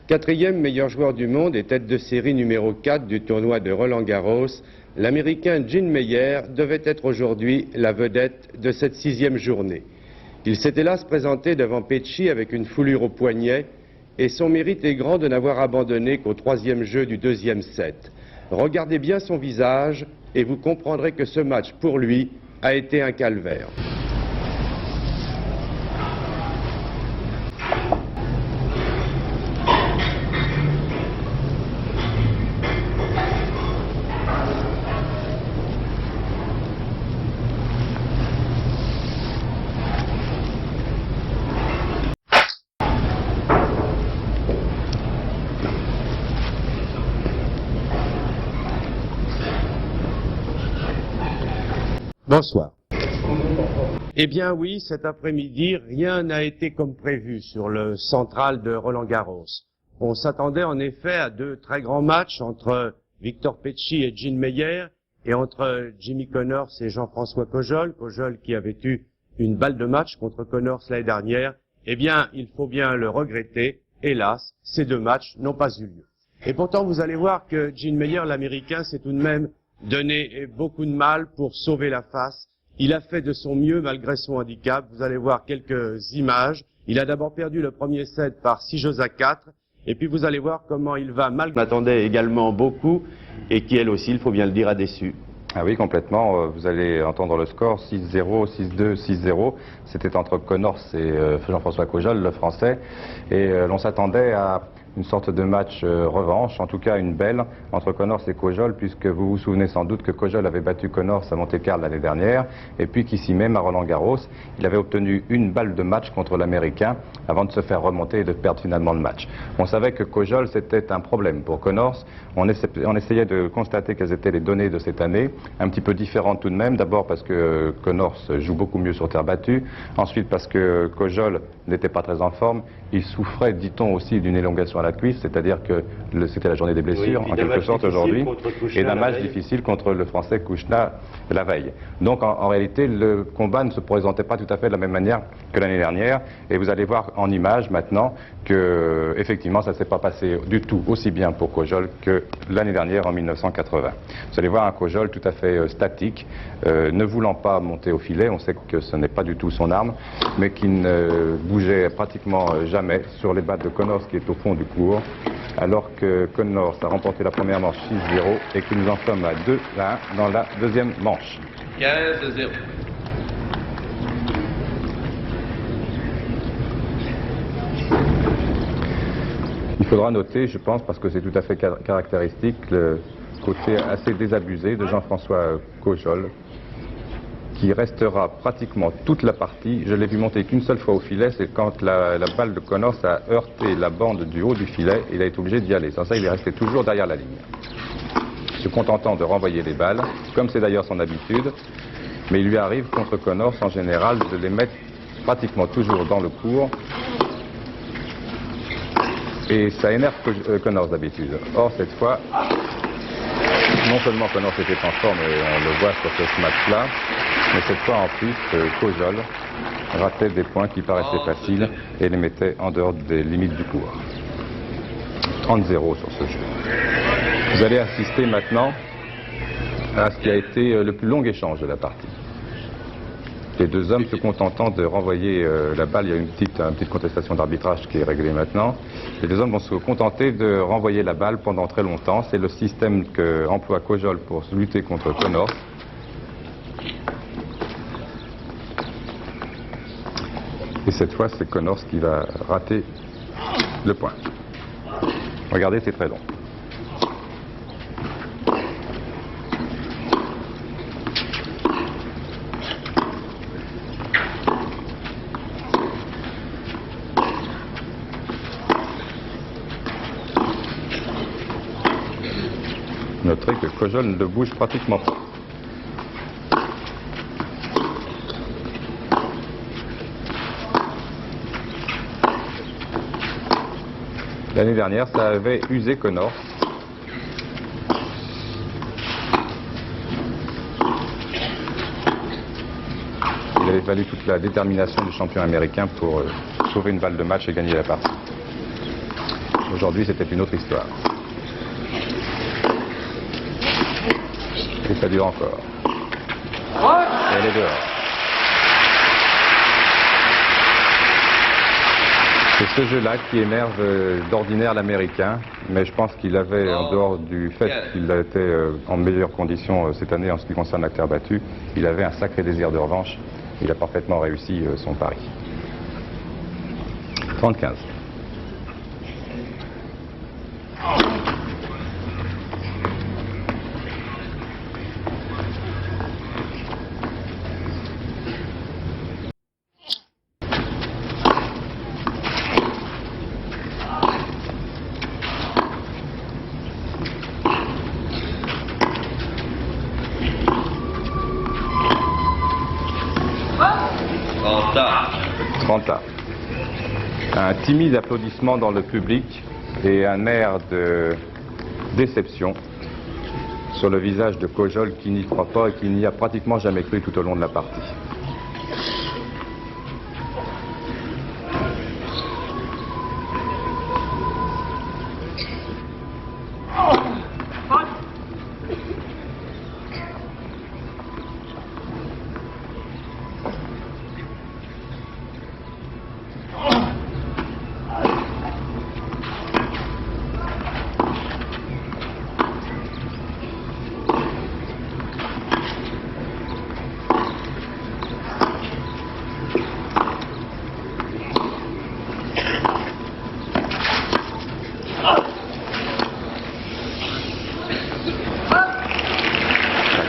S7: Quatrième meilleur joueur du monde et tête de série numéro 4 du tournoi de Roland-Garros, l'Américain Gene Meyer devait être aujourd'hui la vedette de cette 6e journée. Il s'est hélas présenté devant Pecci avec une foulure au poignet et son mérite est grand de n'avoir abandonné qu'au 3e jeu du 2e set. Regardez bien son visage et vous comprendrez que ce match pour lui a été un calvaire. Bonsoir. Eh bien oui, cet après-midi, rien n'a été comme prévu sur le central de Roland-Garros. On s'attendait en effet à 2 très grands matchs entre Victor Pecci et Gene Meyer et entre Jimmy Connors et Jean-François Cojol, Cojol qui avait eu une balle de match contre Connors l'année dernière. Eh bien, il faut bien le regretter. Hélas, ces 2 matchs n'ont pas eu lieu. Et pourtant, vous allez voir que Gene Meyer, l'Américain, s'est tout de même donné beaucoup de mal pour sauver la face. Il a fait de son mieux malgré son handicap. Vous allez voir quelques images. Il a d'abord perdu le premier set par 6-4. Et puis vous allez voir comment il va malgré...
S8: M'attendait également beaucoup et qui elle aussi, il faut bien le dire, a déçu.
S9: Ah oui, complètement. Vous allez entendre le score 6-0, 6-2, 6-0. C'était entre Connors et Jean-François Cojol, le français. Et l'on s'attendait à une sorte de match revanche, en tout cas une belle, entre Connors et Cojol, puisque vous vous souvenez sans doute que Cojol avait battu Connors à Monte-Carlo l'année dernière, et puis qu'ici même à Roland-Garros, il avait obtenu une balle de match contre l'Américain avant de se faire remonter et de perdre finalement le match. On savait que Cojol, c'était un problème pour Connors. On essayait de constater quelles étaient les données de cette année, un petit peu différentes tout de même. D'abord parce que Connors joue beaucoup mieux sur terre battue, ensuite parce que Cojol n'était pas très en forme. Il souffrait, dit-on, aussi d'une élongation à la cuisse, c'est-à-dire que c'était la journée des blessures,
S8: oui,
S9: en quelque sorte aujourd'hui, et d'un match difficile contre le Français Kuchna la veille. Donc en réalité, le combat ne se présentait pas tout à fait de la même manière que l'année dernière, et vous allez voir en images maintenant que effectivement ça ne s'est pas passé du tout aussi bien pour Cojol que l'année dernière en 1980. Vous allez voir un Cojol tout à fait statique, ne voulant pas monter au filet, on sait que ce n'est pas du tout son arme, mais qui ne bougeait pratiquement jamais sur les battes de Connors qui est au fond du court, alors que Connors a remporté la première manche 6-0 et que nous en sommes à 2-1 dans la deuxième manche.
S5: 15-0.
S9: Il faudra noter, je pense, parce que c'est tout à fait caractéristique, côté assez désabusé de Jean-François Cojol, qui restera pratiquement toute la partie. Je l'ai vu monter qu'une seule fois au filet, c'est quand la balle de Connors a heurté la bande du haut du filet, il a été obligé d'y aller. Sans ça, il est resté toujours derrière la ligne, se contentant de renvoyer les balles, comme c'est d'ailleurs son habitude, mais il lui arrive contre Connors en général de les mettre pratiquement toujours dans le court, et ça énerve Connors d'habitude. Or, cette fois, non seulement Connors était en forme, et on le voit sur ce match-là, mais cette fois en plus, Cojol ratait des points qui paraissaient faciles et les mettait en dehors des limites du court. 30-0 sur ce jeu. Vous allez assister maintenant à ce qui a été le plus long échange de la partie. Les deux hommes se contentant de renvoyer la balle, il y a une petite contestation d'arbitrage qui est réglée maintenant. Les deux hommes vont se contenter de renvoyer la balle pendant très longtemps. C'est le système qu'emploie Cojol pour lutter contre Connors. Et cette fois, c'est Connors qui va rater le point. Regardez, c'est très long. Noterez que Cojol ne bouge pratiquement pas. L'année dernière, ça avait usé Connors. Il avait fallu toute la détermination du champion américain pour sauver une balle de match et gagner la partie. Aujourd'hui, c'était une autre histoire. Et ça dure encore. Et elle est dehors. C'est ce jeu-là qui énerve d'ordinaire l'Américain, mais je pense qu'il avait, en dehors du fait qu'il était en meilleures conditions cette année en ce qui concerne la terre battue, il avait un sacré désir de revanche. Il a parfaitement réussi son pari. 30-15. Un timide applaudissement dans le public et un air de déception sur le visage de Cojol qui n'y croit pas et qui n'y a pratiquement jamais cru tout au long de la partie.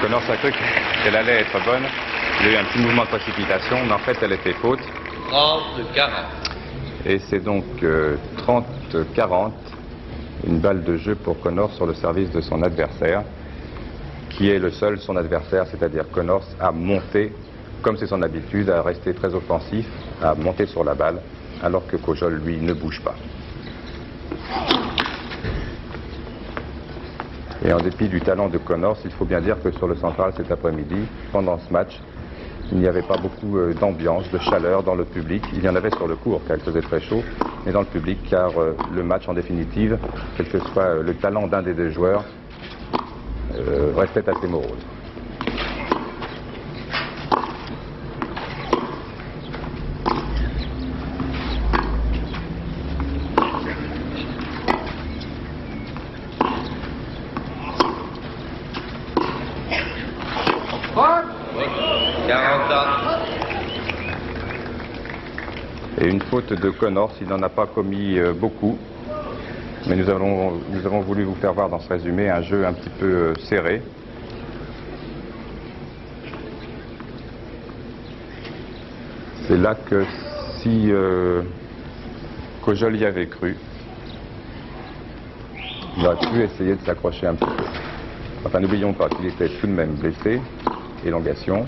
S9: Connors a cru qu'elle allait être bonne. Il y a eu un petit mouvement de précipitation, mais en fait elle était faute.
S5: 30-40.
S9: Et c'est donc 30-40, une balle de jeu pour Connors sur le service de son adversaire, qui est le seul, son adversaire, c'est-à-dire Connors, à monter, comme c'est son habitude, à rester très offensif, à monter sur la balle, alors que Cojol, lui, ne bouge pas. Et en dépit du talent de Connors, il faut bien dire que sur le central cet après-midi, pendant ce match, il n'y avait pas beaucoup d'ambiance, de chaleur dans le public. Il y en avait sur le court, car il faisait très chaud, mais dans le public, car le match, en définitive, quel que soit le talent d'un des deux joueurs, restait assez morose. Et une faute de Connors, il n'en a pas commis beaucoup. Mais nous avons voulu vous faire voir dans ce résumé un jeu un petit peu serré. C'est là que si Kojol y avait cru, il aurait pu essayer de s'accrocher un petit peu. Enfin, n'oublions pas qu'il était tout de même blessé. Élongation.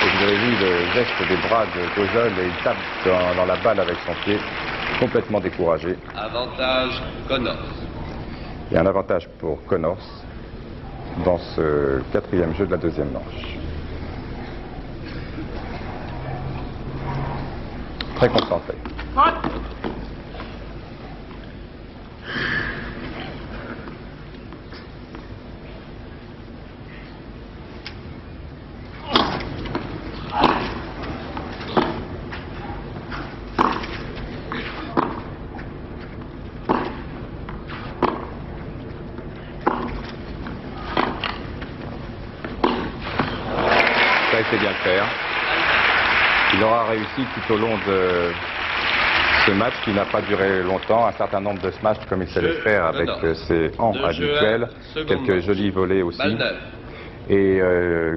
S9: Et vous avez vu le geste des bras de Kojol et il tape dans la balle avec son pied, complètement découragé.
S5: Avantage Connors.
S9: Il y a un avantage pour Connors dans ce quatrième jeu de la deuxième manche. Très concentré. Ça a été bien faire. Il aura réussi tout au long de ce match qui n'a pas duré longtemps, un certain nombre de smash comme il sait le faire avec ses hanches habituelles, quelques jolis volets aussi. Et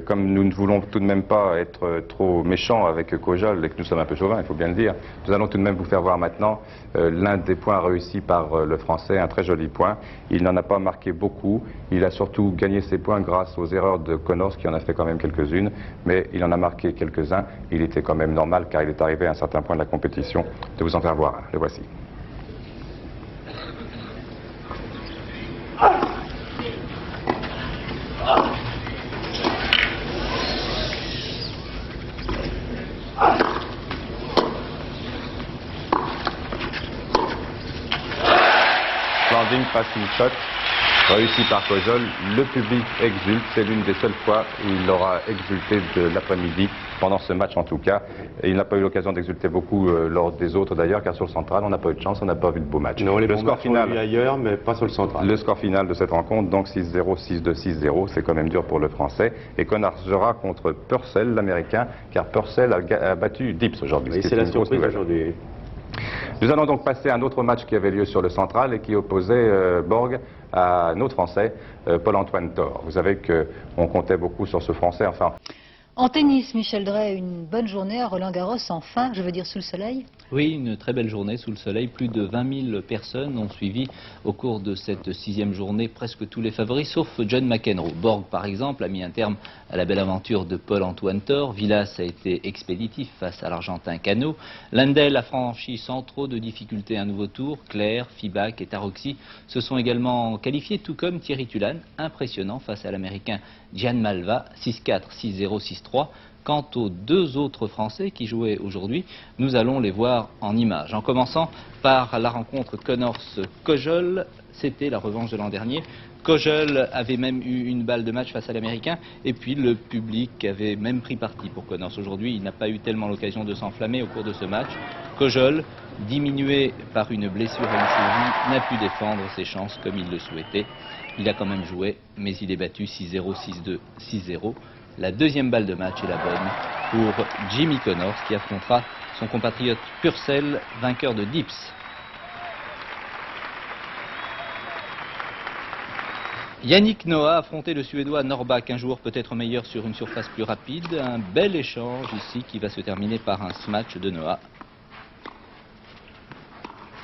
S9: comme nous ne voulons tout de même pas être trop méchants avec Kojol et que nous sommes un peu chauvins, il faut bien le dire, nous allons tout de même vous faire voir maintenant l'un des points réussis par le Français, un très joli point. Il n'en a pas marqué beaucoup, il a surtout gagné ses points grâce aux erreurs de Connors qui en a fait quand même quelques-unes, mais il en a marqué quelques-uns. Il était quand même normal car il est arrivé à un certain point de la compétition de vous en faire voir un. Le voici. Standing passing shot réussi par Kojol. Le public exulte, c'est l'une des seules fois où il aura exulté de l'après-midi, pendant ce match en tout cas. Et il n'a pas eu l'occasion d'exulter beaucoup lors des autres d'ailleurs, car sur le central, on n'a pas eu de chance, on n'a pas vu de beau match.
S8: Non, les
S9: le
S8: bons
S9: score
S8: matchs
S9: final,
S8: ont eu ailleurs, mais pas sur le central.
S9: Le score final de cette rencontre, donc 6-0, 6-2, 6-0, c'est quand même dur pour le Français. Et Connors jouera contre Purcell, l'Américain, car Purcell a battu Dips aujourd'hui.
S8: Oui, c'est la surprise aujourd'hui.
S9: Nous allons donc passer à un autre match qui avait lieu sur le central et qui opposait Borg à un autre Français, Paul-Antoine Thor. Vous savez qu'on comptait beaucoup sur ce Français, enfin...
S10: En tennis, Michel Drey, une bonne journée à Roland-Garros, enfin, je veux dire sous le soleil.
S11: Oui, une très belle journée sous le soleil. Plus de 20 000 personnes ont suivi au cours de cette 6e journée presque tous les favoris, sauf John McEnroe. Borg, par exemple, a mis un terme à la belle aventure de Paul-Antoine Thor. Villas a été expéditif face à l'Argentin Cano. Lendl a franchi sans trop de difficultés un nouveau tour. Claire, Fibac et Taroxy se sont également qualifiés, tout comme Thierry Tulane, impressionnant face à l'Américain Gian Malva, 6-4, 6-0, 6-3. Quant aux deux autres Français qui jouaient aujourd'hui, nous allons les voir en images. En commençant par la rencontre Connors-Kojol, c'était la revanche de l'an dernier. Kojol avait même eu une balle de match face à l'Américain, et puis le public avait même pris parti pour Connors. Aujourd'hui, il n'a pas eu tellement l'occasion de s'enflammer au cours de ce match. Kojol, diminué par une blessure à une cheville, n'a pu défendre ses chances comme il le souhaitait. Il a quand même joué, mais il est battu 6-0, 6-2, 6-0. La deuxième balle de match est la bonne pour Jimmy Connors qui affrontera son compatriote Purcell, vainqueur de Dips. Yannick Noah a affronté le Suédois Norrbach, un joueur peut-être meilleur sur une surface plus rapide. Un bel échange ici qui va se terminer par un smash de Noah.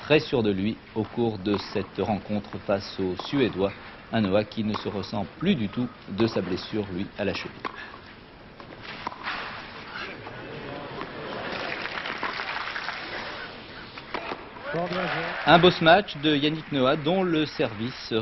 S11: Très sûr de lui au cours de cette rencontre face au Suédois. Un Noah qui ne se ressent plus du tout de sa blessure, lui, à la cheville. Un beau match de Yannick Noah dont le service